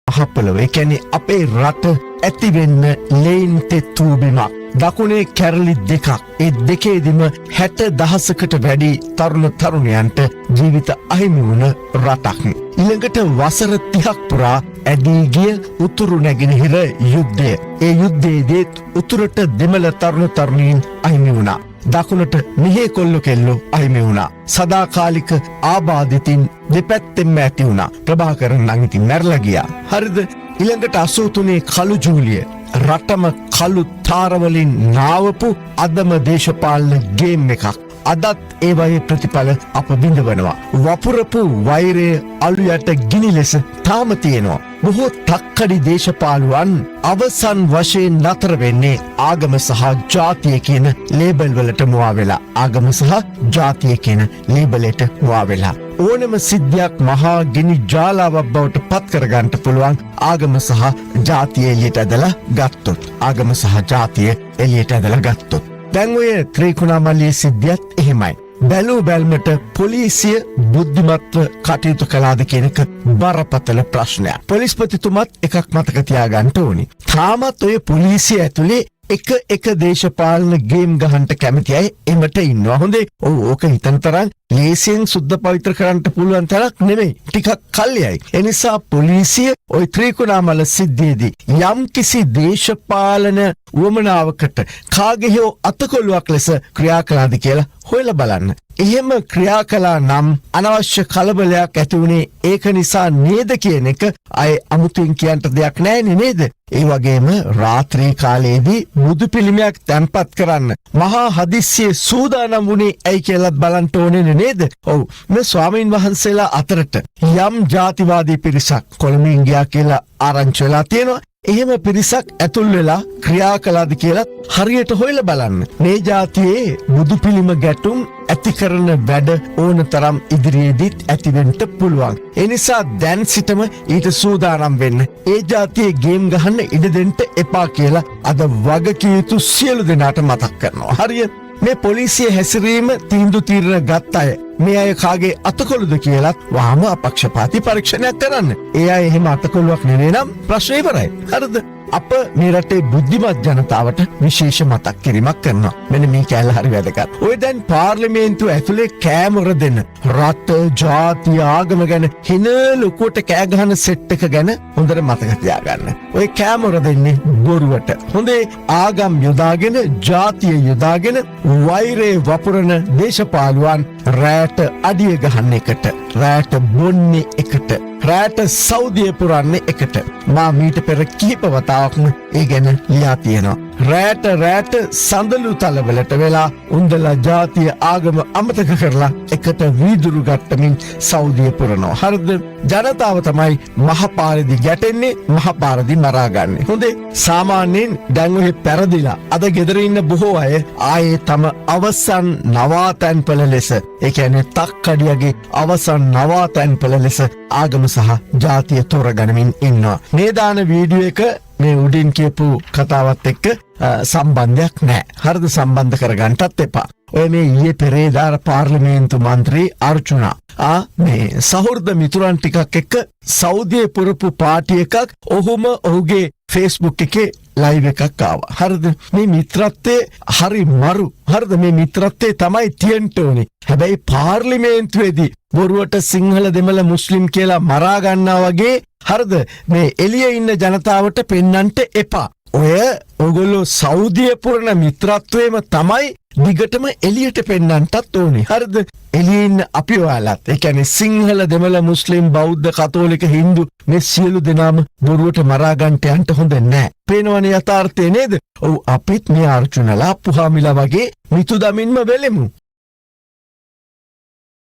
මහපොළොව. ඒ කියන්නේ අපේ රට ඇති වෙන්න ලේන් තෙත්වූ බිමක්. දකුණේ කැරලි දෙකක්. ඒ දෙකේදීම 60,000කට වැඩි තරුණ තරුණයන්ට ජීවිත අහිමි වුණ රටක්. ඊළඟට වසර 30ක් පුරා ඇදී ගිය උතුරු නැගෙනහිර යුද්ධය. ඒ යුද්ධයේදී උතුරට දෙමළ තරුණ තරුණීන් අහිමි වුණා. දකුණට මෙහේ කොල්ල කෙල්ලෝ අහිමි වුණා. සදාකාලික ආබාධිතින් දෙපැත්තෙන්ම ඇති වුණා. ප්‍රභාකරන් නම් ඉතින් මැරලා ගියා. හරිද? ඊළඟට 83 කළු ජූලිය රටම කළු තාරවලින් නාවපු අදම දේශපාලන ගේම් එකක්. අදත් ඒ වගේ ප්‍රතිඵල අප විඳවනවා. වපුරපු වෛරය අලු යට ගිනි ලෙස තාම තියෙනවා. බොහෝ තක්කඩි දේශපාලුවන් අවසන් වශයෙන් නතර වෙන්නේ ආගම සහ ජාතිය කියන ලේබල් වලට මුවා වෙලා. ආගම සහ ජාතිය කියන ලේබලයට මුවා වෙලා. ඕනම සිද්ධියක් මහා ගිනි ජාලාවක් බවට පත් කරගන්න පුළුවන් ආගම සහ ජාතිය එළියට ඇදලා ගත්තොත්. ආගම සහ ජාතිය එළියට ඇදලා ගත්තොත්. දැන් ඔය ත්‍රිකුණාමලයේ සිද්ධියත් එහෙමයි. බැලූ බැල්මට පොලිසිය බුද්ධිමත්ව කටයුතු කළාද කියන එක බරපතල ප්‍රශ්නයක්. පොලිස්පතිතුමත් එකක් මතක තියාගන්න ඕනි. තාමත් ඔය පොලිසිය ඇතුලේ එක දේශපාලන ගේම් ගහන්න කැමති අය එමට ඉන්නවා. හොඳේ. ඕක හිතන තරම් ලේසියෙන් සුද්ධ පවිත්‍ර කරන්න පුළුවන් තරක් නෙමෙයි. ටිකක් කල්යයි. එනිසා පොලිසිය ওই ත්‍රිකුණාමල සිද්ධියේදී යම් කිසි දේශපාලන උවමනාවකට කාගේ හෝ අතකොළුවක් ලෙස ක්‍රියා කළාද කියලා හොයලා බලන්න. එහෙම ක්‍රියා කළා නම් අනවශ්‍ය කලබලයක් ඇති වුණේ ඒක නිසා නේද කියන එක අය අමුතුවෙන් කියන්න දෙයක් නැහැ නේද? ඒ වගේම රාත්‍රී කාලයේදී බුදු පිළිමයක් තැන්පත් කරන්න මහා හදිස්සියේ සූදානම් වුණේ ඇයි කියලාත් බලන්න ඕනේ නේද? ඔව්. මේ ස්වාමීන් වහන්සේලා අතරට යම් ජාතිවාදී පිරිසක් කොළඹින් ගියා කියලා ආරංචි වෙලා තියෙනවා. එහෙම පිරිසක් ඇතුල් වෙලා ක්‍රියා කළාද කියලා හරියට හොයලා බලන්න. මේ ජාතියේ බුදු පිළිම ගැටුම් ඇති කරන වැඩ ඕන තරම් ඉදිරියේදීත් ඇතිවෙන්න පුළුවන්. ඒ නිසා දැන් සිටම ඊට සූදානම් වෙන්න. ඒ ජාතියේ ගේම් ගහන්න ඉඩ දෙන්න එපා කියලා අද වගකිය යුතු සියලු දෙනාට මතක් කරනවා. හරියට මේ පොලිසිය හැසිරීම තීන්දුව తీරන ගත්ත අය මේ අය කාගේ අතකොළුද කියලාත් වහම අපක්ෂපාතී පරීක්ෂණයක් කරන්න. ඒ අය එහෙම අතකොළුවක් නෙවෙයි නම් ප්‍රශ්නේ ඉවරයි. හරිද? අප මේ රටේ බුද්ධිමත් ජනතාවට විශේෂ මතක් කිරීමක් කරනවා. මෙන්න මේ කැලල හරි වැදගත්. ඔය දැන් පාර්ලිමේන්තුව ඇතුලේ කෑමොර දෙන්න රට, ජාතිය, ආගම ගැන හින ලොකුවට කෑ ගහන සෙට් එක ගැන හොඳට මතක තියාගන්න. ඔය කෑමොර දෙන්නේ බොරුවට. හොඳේ ආගම් යොදාගෙන, ජාතිය යොදාගෙන වෛරේ වපුරන දේශපාලුවන් රැට අඩිය ගහන්න එකට, රැට බොන්නේ එකට, රැට සෞදිය පුරන්නේ එකට. මා මීට පෙර කිහිප වතාවක්ම ඒ ගැන ලියා තියෙනවා. රැට සඳලු තලවලට වෙලා උන්දලා ජාතිය ආගම අමතක කරලා එකට වීදුරු ගත්තමින් සෞදිය පුරනවා. හරිද? ජනතාව තමයි මහපාරේදී ගැටෙන්නේ, මහපාරේදී මරාගන්නේ. හොඳේ. සාමාන්‍යයෙන් දැන් ඔය පෙරදිලා අද ගෙදර ඉන්න බොහෝ අය ආයේ තම අවසන් නවාතැන්පල ලෙස, ඒ කියන්නේ තක්කඩියගේ අවසන් නවාතැන්පල ලෙස ආගම සහ ජාතිය තෝරගනිමින් ඉන්නවා. මේ දාන වීඩියෝ එක මේ උඩින් කියපු කතාවත් එක්ක සම්බන්ධයක් නැහැ. හරිද? සම්බන්ධ කරගන්නටත් එපා. ඔය මේ ඊයේ පෙරේදා පාර්ලිමේන්තු මන්ත්‍රී අර්චුනා මේ සහෘද මිතුරන් ටිකක් එක්ක සෞදියේ පුරපු පාටි එකක් ඔහුම ඔහුගේ Facebook එකේ ලයිව් එකක් ආවා. හරිද? මේ මිත්‍රත්වයේ හරි මරු. හරිද? මේ මිත්‍රත්වයේ තමයි තියෙන්න ඕනේ. හැබැයි පාර්ලිමේන්තුවේදී බොරුවට සිංහල දෙමළ මුස්ලිම් කියලා මරා ගන්නවා වගේ හරිද? මේ එළියේ ඉන්න ජනතාවට පෙන්වන්නට එපා. ඔයගොල්ලෝ සෞදිය පුරන මිත්‍රත්වයේම තමයි දිගටම එළියට පෙන්වන්නටත් ඕනේ. හරිද? එළියේ ඉන්න අපි ඔයාලත්, ඒ කියන්නේ සිංහල දෙමළ මුස්ලිම් බෞද්ධ කතෝලික හින්දු මේ සියලු දෙනාම බොරුවට මරා ගන්නට යන්න හොඳ නැහැ. පේනවනේ යථාර්ථය නේද? ඔව් අපිත් මේ අර්ජුනලා පුහාමිලා වගේ මිතු දමින්ම වෙලෙමු.